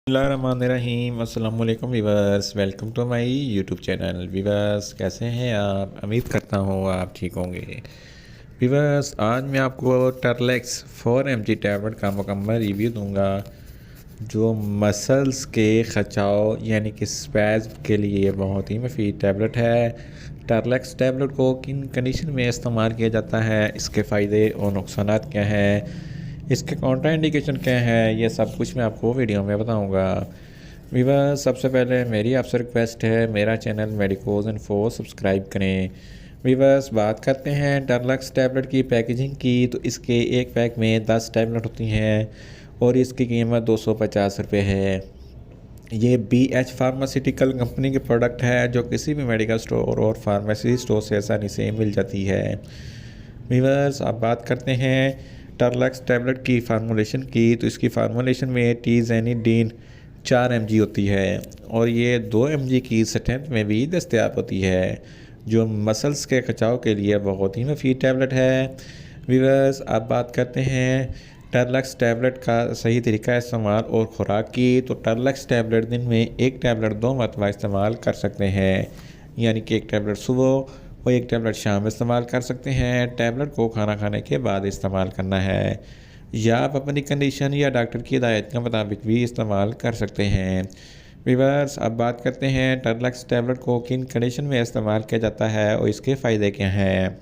बिस्मिल्लाहिर्रहमानिर्रहीम। अस्सलाम वालेकुम viewers, welcome to my YouTube channel. Viewers कैसे हैं आप? उम्मीद करता हूँ आप ठीक होंगे। वीवर्स आज मैं आपको टर्लेक्स 4 mg टैबलेट का मुकम्मल रिव्यू दूंगा जो मसल्स के खचाव यानी कि स्पैज़्म के लिए बहुत ही मुफीद टैबलेट है। टर्लेक्स टैबलेट को किन कंडीशन में इस्तेमाल किया जाता है, इसके फ़ायदे और नुकसान क्या हैं, इसके काउंटर इंडिकेशन क्या है, ये सब कुछ मैं आपको वीडियो में बताऊंगा। वीवर्स सबसे पहले मेरी आपसे रिक्वेस्ट है, मेरा चैनल मेडिकोज इन्फो सब्सक्राइब करें। वीवर्स बात करते हैं टर्लेक्स टैबलेट की पैकेजिंग की, तो इसके एक पैक में 10 टैबलेट होती हैं और इसकी कीमत 250 रुपये है। ये BH फार्मास्यूटिकल कंपनी के प्रोडक्ट है जो किसी भी मेडिकल स्टोर और फार्मेसी स्टोर से आसानी से मिल जाती है। वीवर्स अब बात करते हैं टर्लेक्स टैबलेट की फार्मूलेशन की, तो इसकी फार्मूलेशन में टीज़ेनिडीन 4 mg होती है और ये 2 mg की स्ट्रेंथ में भी दस्तयाब होती है जो मसल्स के खचाव के लिए बहुत ही मुफीद टैबलेट है। वीवर्स अब बात करते हैं टर्लेक्स टैबलेट का सही तरीका इस्तेमाल और ख़ुराक की, तो टर्लेक्स टैबलेट दिन में एक टैबलेट 2 मरतबा इस्तेमाल कर सकते हैं, यानी कि एक टैबलेट सुबह और एक टैबलेट शाम इस्तेमाल कर सकते हैं। टैबलेट को खाना खाने के बाद इस्तेमाल करना है या आप अपनी कंडीशन या डॉक्टर की हिदायत के मुताबिक भी इस्तेमाल कर सकते हैं। वीवर्स अब बात करते हैं टर्लेक्स टैबलेट को किन कंडीशन में इस्तेमाल किया जाता है और इसके फ़ायदे क्या हैं।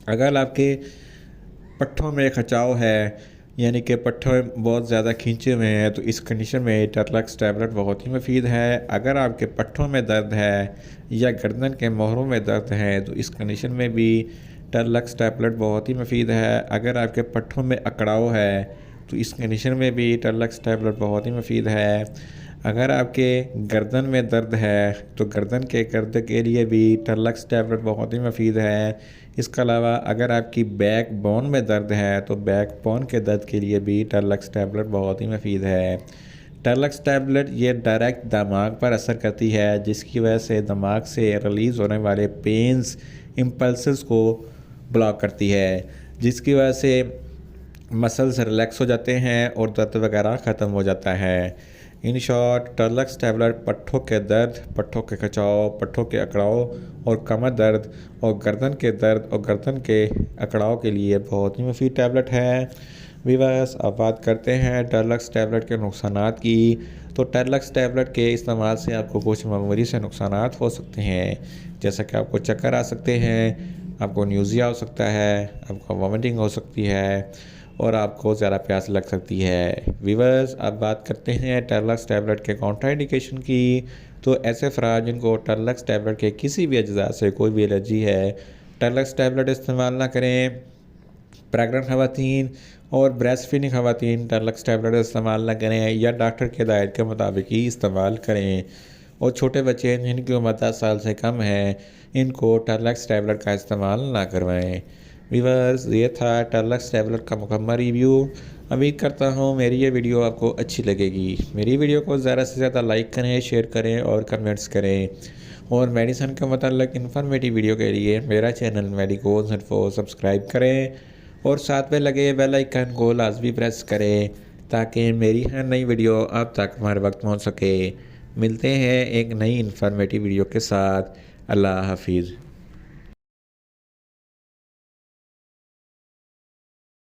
अगर आपके पट्ठों में खचाव है यानी कि पट्ठे बहुत ज़्यादा खींचे हुए हैं, तो इस कंडीशन में टर्लेक्स टैबलेट बहुत ही मुफीद है। अगर आपके पट्ठों में दर्द है या गर्दन के मोहरों में दर्द है, तो इस कंडीशन में भी टर्लेक्स टैबलेट बहुत ही मुफीद है। अगर आपके पट्ठों में अकड़ाव है, तो इस कंडीशन में भी टर्लेक्स टैबलेट बहुत ही मुफीद है। अगर आपके गर्दन में दर्द है, तो गर्दन के दर्द के लिए भी टर्लेक्स टैबलेट बहुत ही मुफीद है। इसके अलावा अगर आपकी बैक बोन में दर्द है, तो बैक बोन के दर्द के लिए भी टर्लेक्स टैबलेट बहुत ही मुफीद है। टर्लेक्स टैबलेट ये डायरेक्ट दिमाग पर असर करती है, जिसकी वजह से दिमाग से रिलीज़ होने वाले पेन्स इम्पल्सेस को ब्लॉक करती है, जिसकी वजह से मसल्स रिलैक्स हो जाते हैं और दर्द वगैरह ख़त्म हो जाता है। इन शॉर्ट टर्लेक्स टैबलेट पट्ठों के दर्द, पट्ठों के खचाव, पट्ठों के अकड़ाव और कमर दर्द और गर्दन के दर्द और गर्दन के अकड़ाव के लिए बहुत ही मुफीद टैबलेट है। वीवर्स अब बात करते हैं टर्लेक्स टैबलेट के नुकसानात की, तो टर्लेक्स टैबलेट के इस्तेमाल से आपको कुछ मामूली से नुकसानात हो सकते हैं, जैसा कि आपको चक्कर आ सकते हैं, आपको न्यूज़िया हो सकता है, आपको वॉमिटिंग हो सकती है और आपको ज़्यादा प्यास लग सकती है। वीवर्स अब बात करते हैं टर्लेक्स टैबलेट के काउंटर इंडिकेशन की, तो ऐसे अफराद जिनको टर्लेक्स टैबलेट के किसी भी अज्जा से कोई भी एलर्जी है, टर्लेक्स टैबलेट इस्तेमाल ना करें। प्रेग्नेंट ख़वातीन और ब्रेस्ट फीडिंग ख़वातीन टर्लेक्स टैबलेट इस्तेमाल ना करें या डॉक्टर के हिदायत के मुताबिक ही इस्तेमाल करें। और छोटे बच्चे जिनकी उम्र 10 साल से कम है, इनको टर्लेक्स टैबलेट का इस्तेमाल ना करवाएं। वीवर्स ये था टर्लेक्स टैबलेट का मुकम्मल रिव्यू। उम्मीद करता हूँ मेरी ये वीडियो आपको अच्छी लगेगी। मेरी वीडियो को ज़्यादा से ज़्यादा लाइक करें, शेयर करें और कमेंट्स करें। और मेडिसिन के मतलब इन्फॉर्मेटिव वीडियो के लिए मेरा चैनल मेडिकोज इन्फो सब्सक्राइब करें और साथ में लगे बेल आइकन को लाजमी प्रेस करें ताकि मेरी हर नई वीडियो आप तक हमारे वक्त पहुँच सके। मिलते हैं एक नई इन्फॉर्मेटिव वीडियो के साथ। अल्लाह हाफिज़।